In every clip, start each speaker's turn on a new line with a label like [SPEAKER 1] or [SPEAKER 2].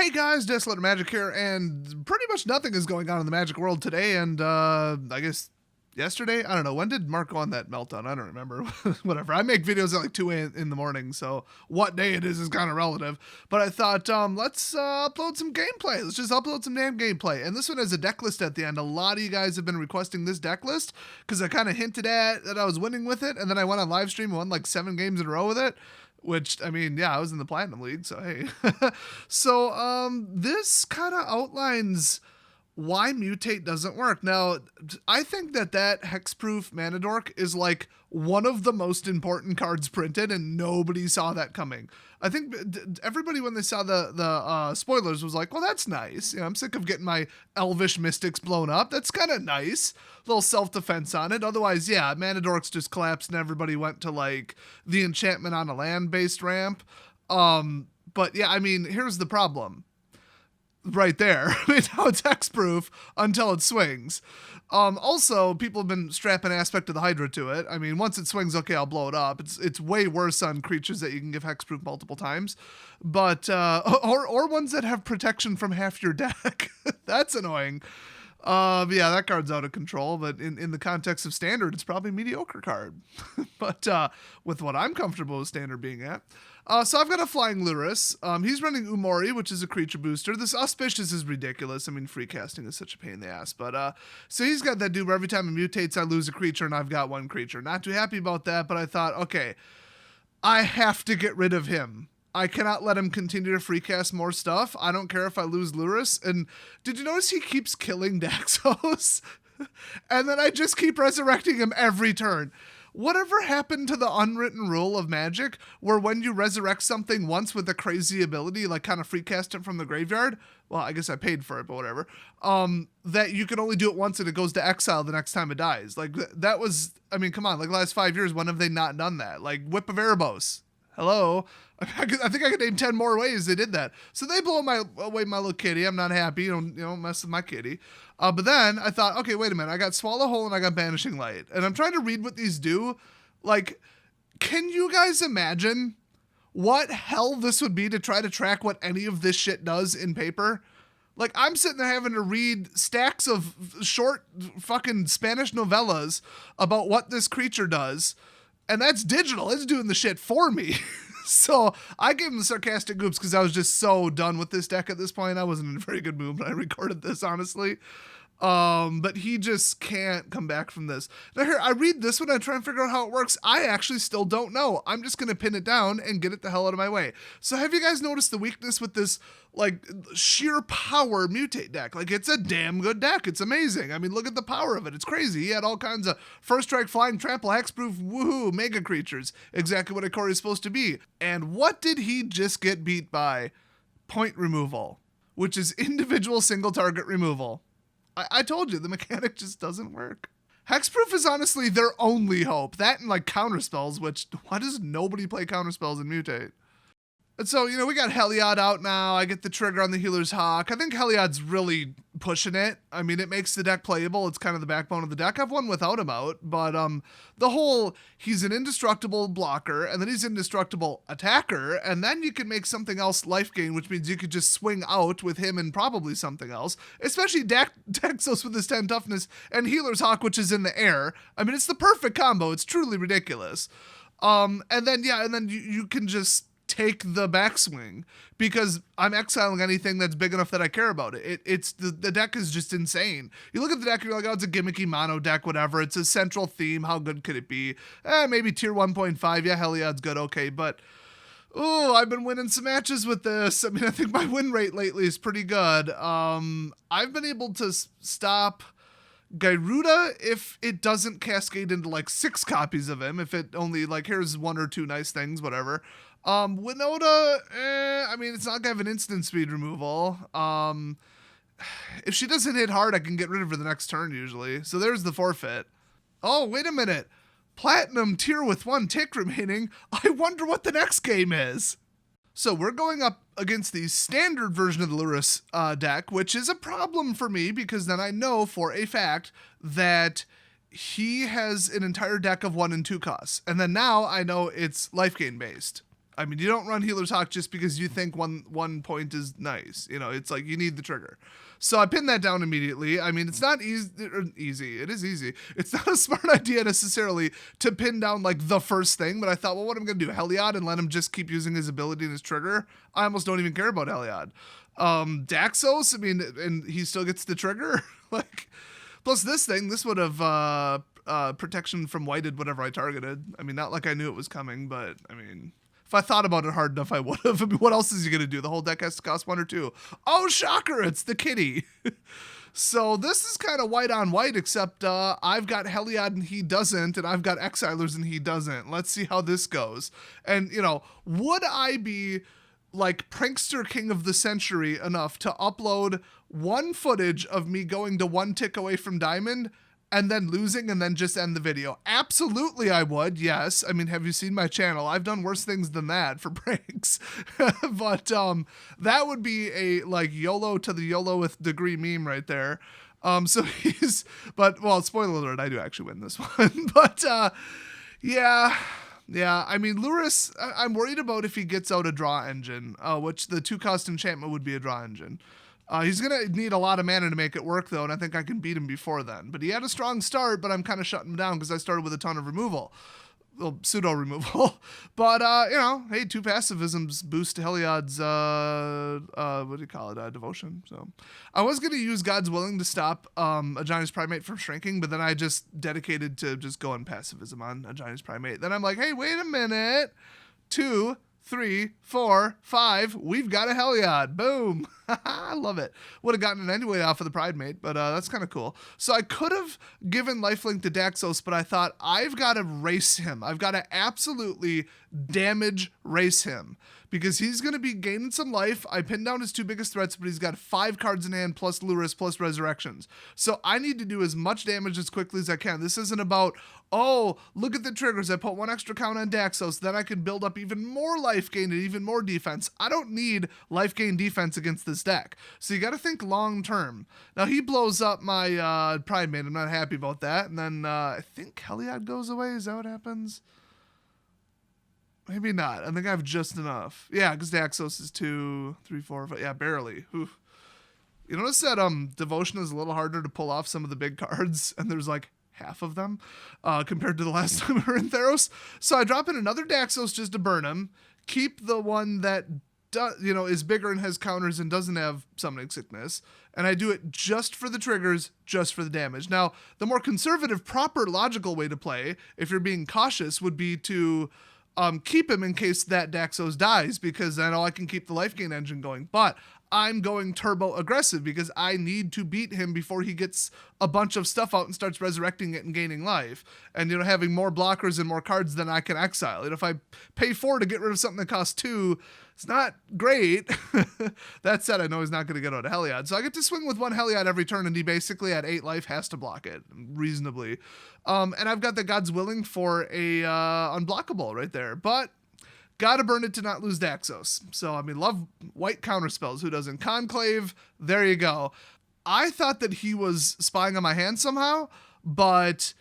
[SPEAKER 1] Hey guys, Desolate Magic here, and pretty much nothing is going on in the Magic world today, and I guess yesterday? I don't know. When did Mark go on that meltdown? I don't remember. Whatever. I make videos at like 2 in the morning, so what day it is kind of relative. But I thought, let's upload some gameplay. Let's just upload some damn gameplay. And this one has a deck list at the end. A lot of you guys have been requesting this deck list, because I kind of hinted at that I was winning with it, and then I went on live stream and won like 7 games in a row with it. Which, I mean, yeah, I was in the Platinum League, so hey. So, this kind of outlines why Mutate doesn't work. Now, I think that Hexproof Mana Dork is like one of the most important cards printed, and nobody saw that coming. I think everybody, when they saw the spoilers, was like, well, that's nice. You know, I'm sick of getting my Elvish Mystics blown up. That's kind of nice. A little self-defense on it. Otherwise, yeah, Mana Dorks just collapsed and everybody went to like the enchantment on a land-based ramp. But yeah, I mean, here's the problem. Right there. I mean, now it's hexproof until it swings. Also, people have been strapping Aspect of the Hydra to it. I mean, once it swings, okay, I'll blow it up. It's way worse on creatures that you can give hexproof multiple times. But, or ones that have protection from half your deck. That's annoying. But yeah, that card's out of control, but in the context of Standard, it's probably a mediocre card. But with what I'm comfortable with Standard being at. So I've got a Flying Lurrus. He's running Umori, which is a creature booster. This Auspicious is ridiculous. I mean, free casting is such a pain in the ass. But so he's got that dude where every time it mutates, I lose a creature, and I've got one creature. Not too happy about that, but I thought, okay, I have to get rid of him. I cannot let him continue to free cast more stuff. I don't care if I lose Lurrus. And did you notice he keeps killing Daxos? And then I just keep resurrecting him every turn. Whatever happened to the unwritten rule of Magic, where when you resurrect something once with a crazy ability, like kind of free cast it from the graveyard, well, I guess I paid for it, but whatever, that you can only do it once and it goes to exile the next time it dies. Like, that was, I mean, come on, like, last 5 years, when have they not done that? Like, Whip of Erebos. Hello? I think I could name 10 more ways they did that. So they blow away my little kitty. I'm not happy. You don't mess with my kitty. But then I thought, okay, wait a minute. I got Swallow Hole and I got Banishing Light. And I'm trying to read what these do. Like, can you guys imagine what hell this would be to try to track what any of this shit does in paper? Like, I'm sitting there having to read stacks of short fucking Spanish novellas about what this creature does. And that's digital. It's doing the shit for me. So I gave him the sarcastic goops because I was just so done with this deck at this point. I wasn't in a very good mood when I recorded this, honestly. But he just can't come back from this. Now here, I read this one, I try and figure out how it works. I actually still don't know. I'm just going to pin it down and get it the hell out of my way. So have you guys noticed the weakness with this, like, sheer power Mutate deck? Like, it's a damn good deck. It's amazing. I mean, look at the power of it. It's crazy. He had all kinds of first strike, flying, trample, hexproof, woohoo, mega creatures. Exactly what Ikori is supposed to be. And what did he just get beat by? Point removal, which is individual single target removal. I told you, the mechanic just doesn't work. Hexproof is honestly their only hope. That and like counterspells, which, why does nobody play counterspells in Mutate? And so, you know, we got Heliod out now. I get the trigger on the Healer's Hawk. I think Heliod's really pushing it. I mean, it makes the deck playable. It's kind of the backbone of the deck. I've won without him out, but the whole, he's an indestructible blocker, and then he's indestructible attacker, and then you can make something else life gain, which means you could just swing out with him and probably something else, especially Daxos with his 10 toughness and Healer's Hawk, which is in the air. I mean, it's the perfect combo. It's truly ridiculous. And then you can just take the backswing because I'm exiling anything that's big enough that I care about it. It's the deck is just insane. You look at the deck and you're like, oh, it's a gimmicky mono deck, whatever. It's a central theme. How good could it be? Maybe tier 1.5. Yeah, Heliod's good. Okay. But, I've been winning some matches with this. I mean, I think my win rate lately is pretty good. I've been able to stop Gyruda if it doesn't cascade into like 6 copies of him. If it only like, here's 1 or 2 nice things, whatever. Winota, I mean, it's not gonna have an instant speed removal. If she doesn't hit hard, I can get rid of her the next turn usually. So there's the forfeit. Oh, wait a minute. Platinum tier with 1 tick remaining. I wonder what the next game is. So we're going up against the standard version of the Lurrus deck, which is a problem for me because then I know for a fact that he has an entire deck of 1 and 2 costs. And then now I know it's life gain based. I mean, you don't run Healer's Hawk just because you think one point is nice. You know, it's like you need the trigger. So I pinned that down immediately. I mean, it's not easy. It is easy. It's not a smart idea necessarily to pin down like the first thing, but I thought, well, what am I going to do? Heliod and let him just keep using his ability and his trigger? I almost don't even care about Heliod. Daxos, I mean, and he still gets the trigger. Like, plus this would have protection from whited whatever I targeted. I mean, not like I knew it was coming, but I mean, if I thought about it hard enough, I would have. I mean, what else is he going to do? The whole deck has to cost 1 or 2. Oh, shocker, it's the kitty. So this is kind of white on white, except I've got Heliod and he doesn't, and I've got Exilers and he doesn't. Let's see how this goes. And, you know, would I be like Prankster King of the Century enough to upload one footage of me going to 1 tick away from Diamond and then losing and then just end the video? Absolutely I would, yes. I mean, have you seen my channel? I've done worse things than that for pranks. But that would be a like YOLO to the YOLO with degree meme right there. So well, spoiler alert, I do actually win this one. But yeah, I mean, Lurrus, I'm worried about if he gets out a draw engine, which the 2-cost enchantment would be a draw engine. He's going to need a lot of mana to make it work, though, and I think I can beat him before then. But he had a strong start, but I'm kind of shutting him down because I started with a ton of removal. Well, pseudo-removal. But, you know, hey, 2 pacifisms boost Heliod's, what do you call it, devotion. So I was going to use God's Willing to stop Ajani's Pridemate from shrinking, but then I just dedicated to just going pacifism on Ajani's Pridemate. Then I'm like, hey, wait a minute. 2, 3, 4, 5, we've got a Heliod. Boom. I love it. Would have gotten it anyway off of the Pridemate, but that's kind of cool. So I could have given lifelink to Daxos, but I thought I've got to race him. I've got to absolutely damage race him because he's going to be gaining some life. I pinned down his 2 biggest threats, but he's got 5 cards in hand plus Lurrus plus Resurrections. So I need to do as much damage as quickly as I can. This isn't about, oh, look at the triggers. I put 1 extra count on Daxos. Then I can build up even more life gain and even more defense. I don't need life gain defense against this deck. So you got to think long term. Now he blows up my Pridemate. I'm not happy about that. And then I think Heliod goes away. Is that what happens? Maybe not. I think I have just enough. Yeah, because Daxos is 2, 3, 4, 5. Yeah, barely. Oof. You notice that Devotion is a little harder to pull off some of the big cards, and there's like half of them compared to the last time we were in Theros. So I drop in another Daxos just to burn him. Keep the one that is bigger and has counters and doesn't have Summoning Sickness. And I do it just for the triggers, just for the damage. Now, the more conservative, proper, logical way to play, if you're being cautious, would be to keep him in case that Daxos dies, because I know I can keep the life gain engine going. But I'm going turbo aggressive because I need to beat him before he gets a bunch of stuff out and starts resurrecting it and gaining life. And, having more blockers and more cards than I can exile. If I pay 4 to get rid of something that costs 2, it's not great. That said, I know he's not going to get out of Heliod. So I get to swing with 1 Heliod every turn, and he basically at 8 life has to block it reasonably. And I've got the God's Willing for a unblockable right there. But gotta burn it to not lose Daxos. So, I mean, love white counter spells. Who doesn't? Conclave, there you go. I thought that he was spying on my hand somehow, but,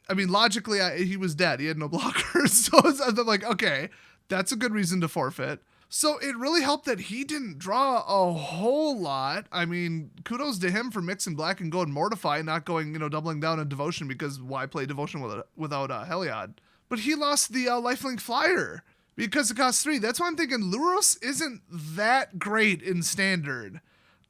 [SPEAKER 1] I mean, logically, he was dead. He had no blockers. So I'm like, okay, that's a good reason to forfeit. So it really helped that he didn't draw a whole lot. I mean, kudos to him for mixing black and gold and Mortify, not going, doubling down on Devotion, because why play Devotion without Heliod? But he lost the lifelink flyer because it costs 3. That's why I'm thinking Lurrus isn't that great in Standard.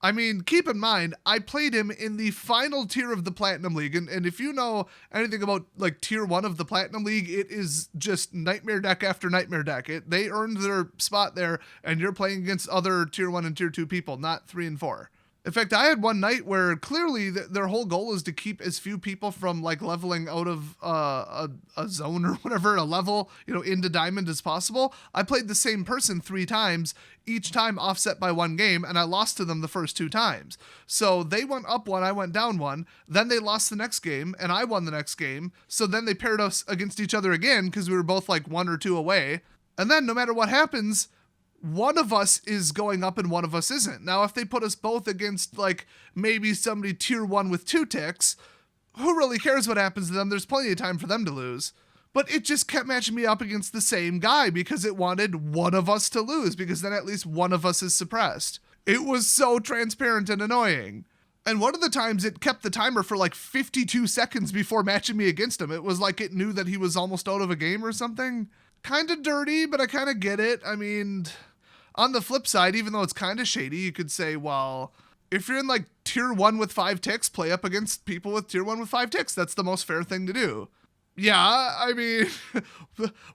[SPEAKER 1] I mean, keep in mind, I played him in the final tier of the Platinum League, and if you know anything about, like, tier 1 of the Platinum League, it is just nightmare deck after nightmare deck. They earned their spot there, and you're playing against other tier 1 and tier 2 people, not 3 and 4. In fact, I had one night where clearly their whole goal is to keep as few people from like leveling out of a zone or whatever, a level, into Diamond as possible. I played the same person 3 times, each time offset by 1 game, and I lost to them the first 2 times. So they went up 1, I went down 1, then they lost the next game, and I won the next game. So then they paired us against each other again because we were both like 1 or 2 away. And then no matter what happens, one of us is going up and one of us isn't. Now, if they put us both against, like, maybe somebody tier 1 with 2 ticks, who really cares what happens to them? There's plenty of time for them to lose. But it just kept matching me up against the same guy because it wanted one of us to lose, because then at least one of us is suppressed. It was so transparent and annoying. And one of the times it kept the timer for like 52 seconds before matching me against him. It was like it knew that he was almost out of a game or something. Kind of dirty, but I kind of get it. I mean, on the flip side, even though it's kind of shady, you could say, well, if you're in like tier 1 with 5 ticks, play up against people with tier 1 with 5 ticks. That's the most fair thing to do. Yeah, I mean,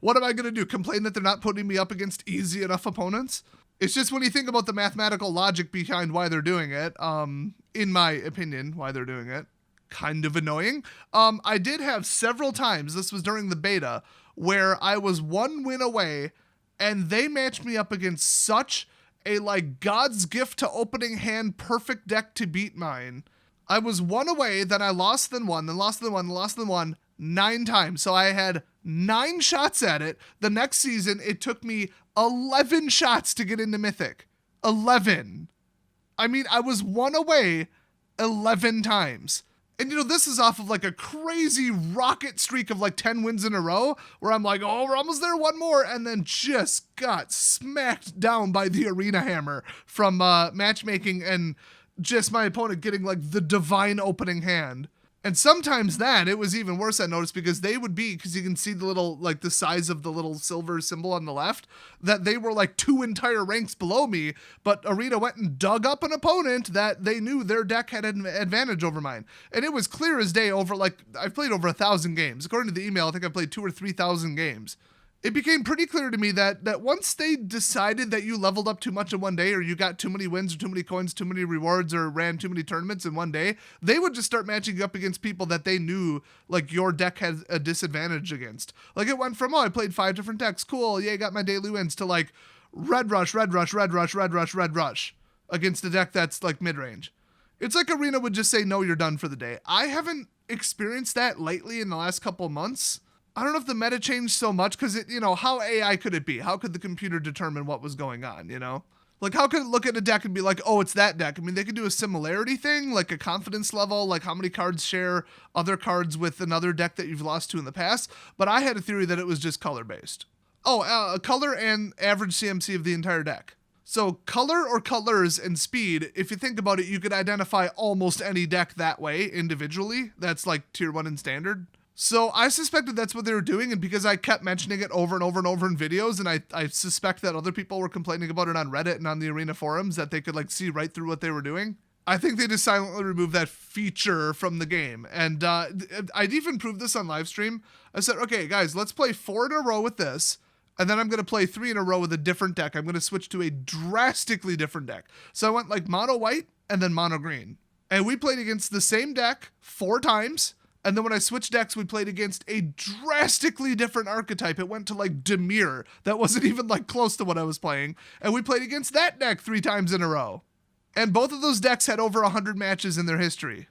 [SPEAKER 1] what am I going to do? Complain that they're not putting me up against easy enough opponents? It's just when you think about the mathematical logic behind why they're doing it, in my opinion, why they're doing it, kind of annoying. I did have several times, this was during the beta, where I was 1 win away and they matched me up against such a like God's gift to opening hand perfect deck to beat mine. I was 1 away, then I lost, then won, then lost, then won, then lost, then won 9 times. So I had 9 shots at it. The next season, it took me 11 shots to get into Mythic. 11. I mean, I was 1 away 11 times. And, you know, this is off of like a crazy rocket streak of like 10 wins in a row where I'm like, oh, we're almost there, 1 more. And then just got smacked down by the arena hammer from matchmaking and just my opponent getting like the divine opening hand. And sometimes it was even worse, I noticed, because they would be, because you can see the little, like the size of the little silver symbol on the left, that they were like 2 entire ranks below me, but Arena went and dug up an opponent that they knew their deck had an advantage over mine. And it was clear as day over, like, I've played over 1,000 games. According to the email, I think I played 2,000 or 3,000 games. It became pretty clear to me that once they decided that you leveled up too much in one day, or you got too many wins or too many coins, too many rewards, or ran too many tournaments in one day, they would just start matching you up against people that they knew like your deck had a disadvantage against. Like it went from, oh, I played 5 different decks, cool, yeah, got my daily wins, to like red rush, red rush, red rush, red rush, red rush against a deck that's like mid-range. It's like Arena would just say, no, you're done for the day. I haven't experienced that lately in the last couple months. I don't know if the meta changed so much because it, you know, how AI could it be? How could the computer determine what was going on, you know? Like, how could it look at a deck and be like, oh, it's that deck? I mean, they could do a similarity thing, like a confidence level, like how many cards share other cards with another deck that you've lost to in the past. But I had a theory that it was just color-based. Oh, color and average CMC of the entire deck. So color or colors and speed, if you think about it, you could identify almost any deck that way individually. That's like tier 1 and standard. So I suspected that's what they were doing, and because I kept mentioning it over and over and over in videos, and I suspect that other people were complaining about it on Reddit and on the Arena forums, that they could like see right through what they were doing, I think they just silently removed that feature from the game. And I'd even proved this on livestream. I said, okay, guys, let's play 4 in a row with this, and then I'm going to play 3 in a row with a different deck. I'm going to switch to a drastically different deck. So I went like mono white and then mono green. And we played against the same deck 4 times. And then when I switched decks, we played against a drastically different archetype. It went to like Dimir. That wasn't even like close to what I was playing. And we played against that deck 3 times in a row. And both of those decks had over 100 matches in their history.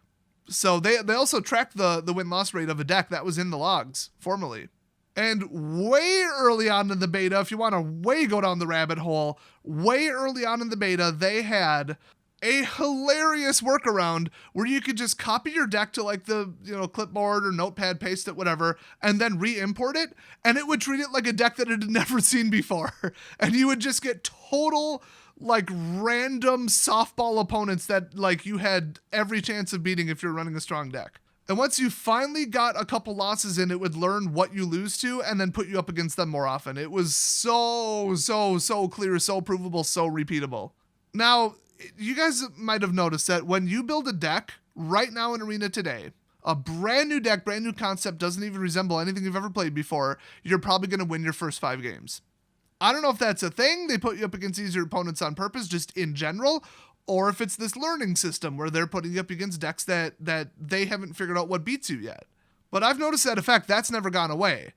[SPEAKER 1] So they also tracked the win-loss rate of a deck that was in the logs formally. And way early on in the beta, if you want to way go down the rabbit hole, way early on in the beta, they had a hilarious workaround where you could just copy your deck to like the, you know, clipboard or notepad, paste it, whatever, and then re-import it, and it would treat it like a deck that it had never seen before. And you would just get total like random softball opponents that like you had every chance of beating if you're running a strong deck. And once you finally got a couple losses in, it would learn what you lose to and then put you up against them more often. It was so clear, so provable, so repeatable. Now, you guys might have noticed that when you build a deck right now in Arena today, a brand new deck, brand new concept, doesn't even resemble anything you've ever played before, you're probably going to win your first 5 games. I don't know if that's a thing, they put you up against easier opponents on purpose, just in general, or if it's this learning system where they're putting you up against decks that they haven't figured out what beats you yet. But I've noticed that effect, that's never gone away.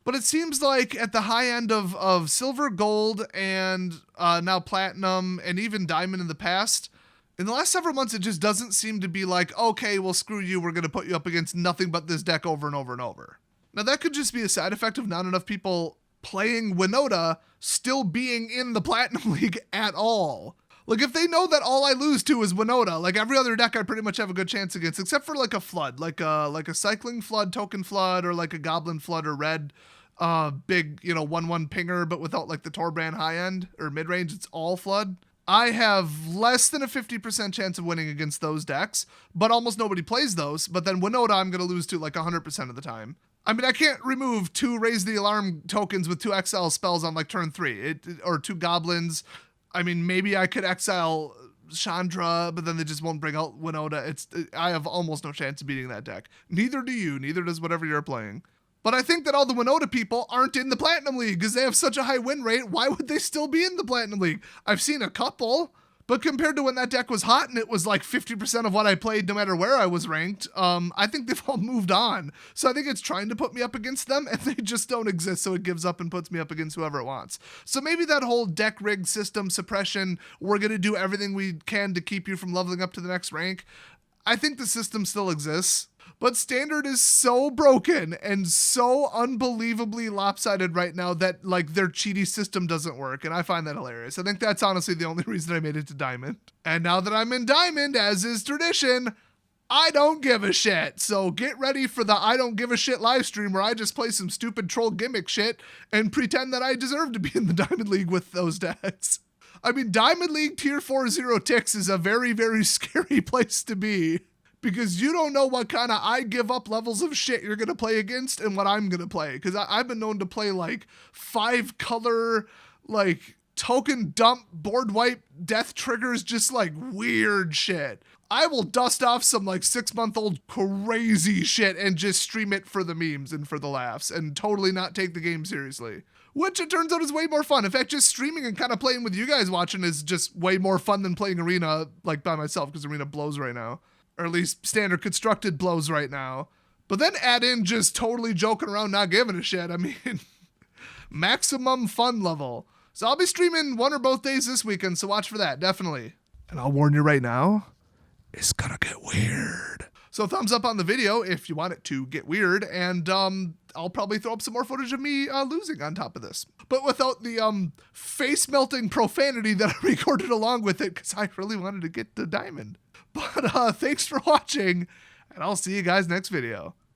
[SPEAKER 1] But it seems like at the high end of silver, gold, and now platinum, and even diamond in the past, in the last several months, it just doesn't seem to be like, okay, well, screw you, we're going to put you up against nothing but this deck over and over and over. Now, that could just be a side effect of not enough people playing Winota still being in the Platinum League at all. Like, if they know that all I lose to is Winota, like every other deck I pretty much have a good chance against, except for like a flood, like a cycling flood, token flood, or like a goblin flood or red, big, 1/1 pinger, but without like the Torbrand high end or mid range, it's all flood. I have less than a 50% chance of winning against those decks, but almost nobody plays those. But then Winota, I'm going to lose to like 100% of the time. I mean, I can't remove 2 Raise the Alarm tokens with 2 exile spells on like turn 3, or 2 goblins. I mean, maybe I could exile Chandra, but then they just won't bring out Winota. I have almost no chance of beating that deck. Neither do you. Neither does whatever you're playing. But I think that all the Winota people aren't in the Platinum League because they have such a high win rate. Why would they still be in the Platinum League? I've seen a couple, but compared to when that deck was hot and it was like 50% of what I played no matter where I was ranked, I think they've all moved on. So I think it's trying to put me up against them and they just don't exist, so it gives up and puts me up against whoever it wants. So maybe that whole deck rig system suppression, we're going to do everything we can to keep you from leveling up to the next rank. I think the system still exists. But Standard is so broken and so unbelievably lopsided right now that like their cheaty system doesn't work. And I find that hilarious. I think that's honestly the only reason I made it to Diamond. And now that I'm in Diamond, as is tradition, I don't give a shit. So get ready for the I don't give a shit live stream where I just play some stupid troll gimmick shit and pretend that I deserve to be in the Diamond League with those decks. I mean, Diamond League tier 4-0 ticks is a very, very scary place to be. Because you don't know what kind of I give up levels of shit you're going to play against and what I'm going to play. Because I've been known to play like 5-color, like token dump, board wipe, death triggers, just like weird shit. I will dust off some like 6-month-old crazy shit and just stream it for the memes and for the laughs and totally not take the game seriously. Which it turns out is way more fun. In fact, just streaming and kind of playing with you guys watching is just way more fun than playing Arena like by myself because Arena blows right now. Or at least Standard Constructed blows right now. But then add in just totally joking around, not giving a shit. I mean, maximum fun level. So I'll be streaming one or both days this weekend, so watch for that, definitely. And I'll warn you right now, it's gonna get weird. So thumbs up on the video if you want it to get weird, and I'll probably throw up some more footage of me losing on top of this. But without the face-melting profanity that I recorded along with it, because I really wanted to get to Diamond. But thanks for watching, and I'll see you guys next video.